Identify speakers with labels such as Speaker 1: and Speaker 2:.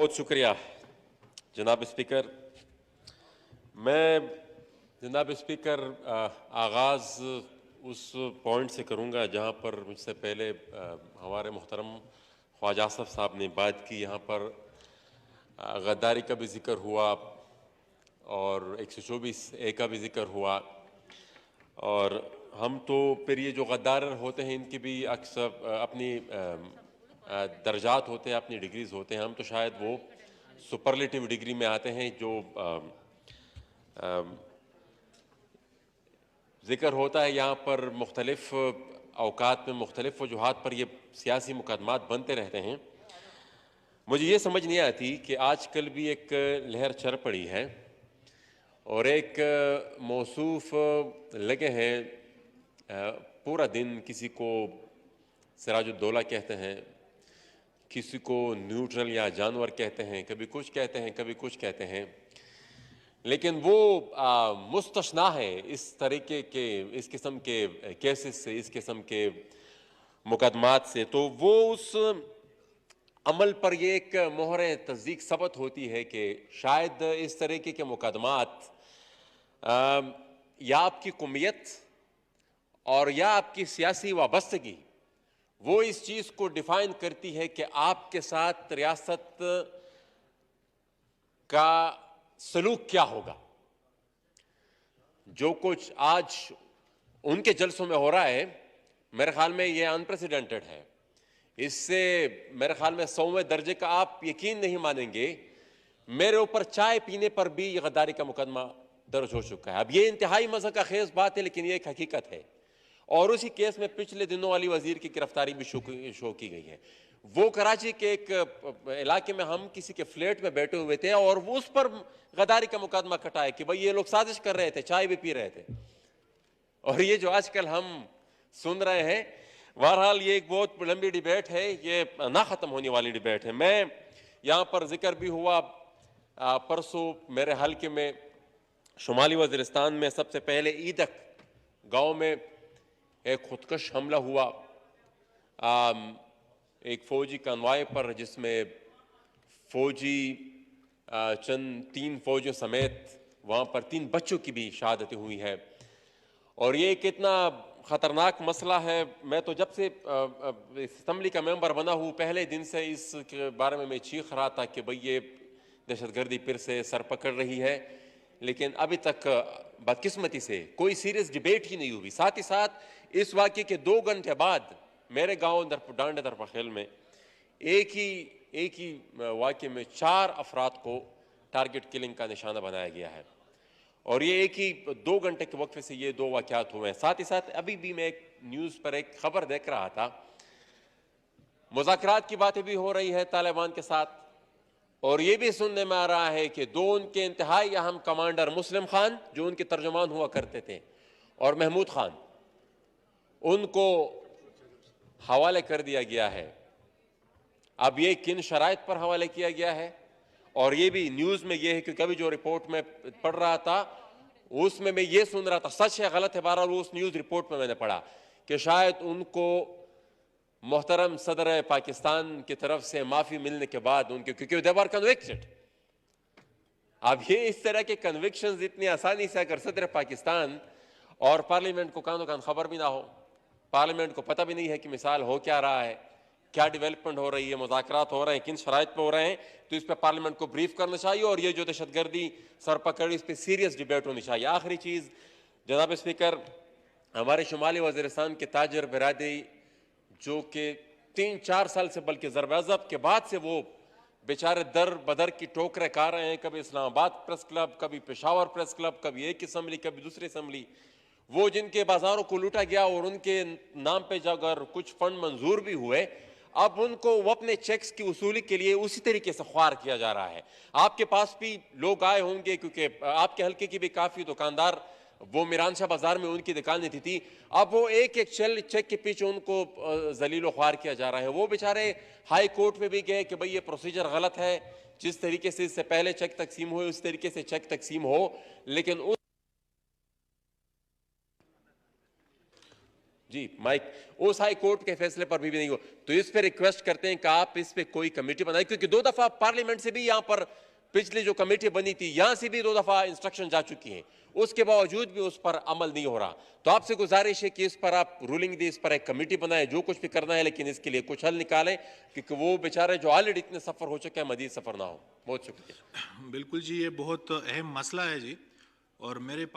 Speaker 1: बहुत शुक्रिया जनाब स्पीकर। मैं जनाब स्पीकर आगाज़ उस पॉइंट से करूंगा जहां पर मुझसे पहले हमारे मोहतरम ख्वाजा आसफ साहब ने बात की। यहाँ पर गद्दारी का भी जिक्र हुआ और 124A का भी जिक्र हुआ, और हम तो फिर ये जो गद्दार होते हैं इनकी भी अक्सर अपनी दर्जात होते हैं, अपनी डिग्रीज होते हैं। हम तो शायद वो सुपरलेटिव डिग्री में आते हैं। जो जिक्र होता है यहाँ पर मुख्तलिफ औकात में मुख्तलिफ वजूहात पर ये सियासी मुकदमात बनते रहते हैं। मुझे ये समझ नहीं आती कि आजकल भी एक लहर चल पड़ी है और एक मौसूफ लगे हैं पूरा दिन, किसी को सिराजुद्दौला कहते हैं, किसी को न्यूट्रल या जानवर कहते हैं, कभी कुछ कहते हैं कभी कुछ कहते हैं, लेकिन वो मुस्तस्ना है इस तरीके के, इस किस्म के केसेस से, इस किस्म के मुकदमात से। तो वो उस अमल पर ये एक मोहर तस्दीक सबत होती है कि शायद इस तरीके के मुकदमात या आपकी कौमियत और या आपकी सियासी वाबस्तगी वो इस चीज़ को डिफाइन करती है कि आपके साथ रियासत का सलूक क्या होगा। जो कुछ आज उनके जलसों में हो रहा है, मेरे ख्याल में ये अनप्रेसिडेंटेड है। इससे मेरे ख्याल में 100वें दर्जे का आप यकीन नहीं मानेंगे, मेरे ऊपर चाय पीने पर भी ये गद्दारी का मुकदमा दर्ज हो चुका है। अब ये इंतहाई मज़ा का खेज बात है, लेकिन ये एक हकीकत है। और उसी केस में पिछले दिनों वाली वजीर की गिरफ्तारी भी शो की गई है। वो कराची के एक इलाके में हम किसी के फ्लैट में बैठे हुए थे और वो उस पर गद्दारी का मुकदमा कटाया कि भाई ये लोग साजिश कर रहे थे, चाय भी पी रहे थे। और ये जो आजकल हम सुन रहे हैं, बहरहाल ये एक बहुत लंबी डिबेट है, ये ना ख़त्म होने वाली डिबेट है। मैं यहाँ पर जिक्र भी हुआ परसों मेरे हल्के में शुमाली वज़ीरिस्तान में सबसे पहले ईदक गाँव में एक खुदकश हमला हुआ एक फ़ौजी कन्वाय पर, जिसमें फ़ौजी चंद 3 फ़ौजियों समेत वहाँ पर 3 बच्चों की भी शहादतें हुई है। और ये कितना ख़तरनाक मसला है। मैं तो जब से असम्बली का मेंबर बना हूँ पहले दिन से इसके बारे में मैं चीख रहा था कि भाई ये दहशतगर्दी फिर से सर पकड़ रही है, लेकिन अभी तक बदकिस्मती से कोई सीरियस डिबेट ही नहीं हुई। साथ ही साथ इस वाक़े के 2 घंटे बाद मेरे गांव डांडे दरपखेल में एक ही वाक़े में 4 अफराद को टारगेट किलिंग का निशाना बनाया गया है। और ये एक ही 2 घंटे के वक्फे से ये 2 वाक़यात हुए हैं। साथ ही साथ अभी भी मैं एक न्यूज़ पर एक खबर देख रहा था, मुज़ाकरात की बातें भी हो रही है तालिबान के साथ, और ये भी सुनने में आ रहा है कि 2 उनके इंतहाई अहम कमांडर, मुस्लिम खान जो उनके तर्जुमान हुआ करते थे और महमूद खान, उनको हवाले कर दिया गया है। अब ये किन शराइत पर हवाले किया गया है, और ये भी न्यूज़ में ये है कि कभी जो रिपोर्ट में पढ़ रहा था उसमें मैं ये सुन रहा था, सच है गलत है, बहरहाल उस न्यूज़ रिपोर्ट में मैंने पढ़ा कि शायद उनको मोहतरम सदर पाकिस्तान की तरफ से माफ़ी मिलने के बाद उनके, क्योंकि दे वर कन्विक्टेड। अब ये इस तरह के कन्विक्शंस इतनी आसानी से अगर सदर पाकिस्तान और पार्लियामेंट को कानो कान खबर भी ना हो, पार्लियामेंट को पता भी नहीं है कि मिसाल हो क्या रहा है, क्या डेवलपमेंट हो रही है, मुज़ाकरात हो रहे हैं, किन शराइत पर हो रहे हैं, तो इस पर पार्लियामेंट को ब्रीफ करना चाहिए। और ये जो दहशतगर्दी सर पकड़ी, इस पर सीरियस डिबेट होनी चाहिए। आखिरी चीज़ जनाब स्पीकर, हमारे शुमाली वज़ीरिस्तान के ताजर बिरादरी जो कि 3-4 साल से, बल्कि ज़रब के बाद से वो बेचारे दर बदर की टोकरें खा रहे हैं, कभी इस्लामाबाद प्रेस क्लब, कभी पेशावर प्रेस क्लब, कभी एक असम्बली कभी दूसरी असम्बली, वो जिनके बाजारों को लूटा गया और उनके नाम पे अगर कुछ फंड मंजूर भी हुए, अब उनको वो अपने चेक्स की वसूली के लिए उसी तरीके से ख्वार किया जा रहा है। आपके पास भी लोग आए होंगे, क्योंकि आपके हल्के की भी काफ़ी दुकानदार, वो मीरानशाह बाजार में उनकी दुकानें थी, अब वो एक एक चेक के पीछे उनको जलीलो ख्वार किया जा रहा है। वो बेचारे हाई कोर्ट में भी गए कि भाई ये प्रोसीजर गलत है, जिस तरीके से इससे पहले चेक तकसीम हुए उस तरीके से चेक तकसीम हो, लेकिन जी माइक, उस हाई कोर्ट के फैसले पर भी नहीं हो, तो इस पे रिक्वेस्ट करते हैं कि आप इस पे कोई कमेटी बनाए, क्योंकि 2 दफा पार्लियामेंट से भी यहां पर पिछली जो कमेटी बनी थी यहां से भी 2 दफा इंस्ट्रक्शन जा चुकी हैं, उसके बावजूद भी उस पर अमल नहीं हो रहा। तो आपसे गुजारिश है कि इस पर आप रूलिंग दी, इस पर एक कमेटी बनाए, जो कुछ भी करना है, लेकिन इसके लिए कुछ हल निकालें, क्योंकि वो बेचारे जो ऑलरेडी इतने सफर हो चुके हैं मजीद सफर ना हो। बहुत शुक्रिया।
Speaker 2: बिल्कुल जी, ये बहुत अहम मसला है जी, और मेरे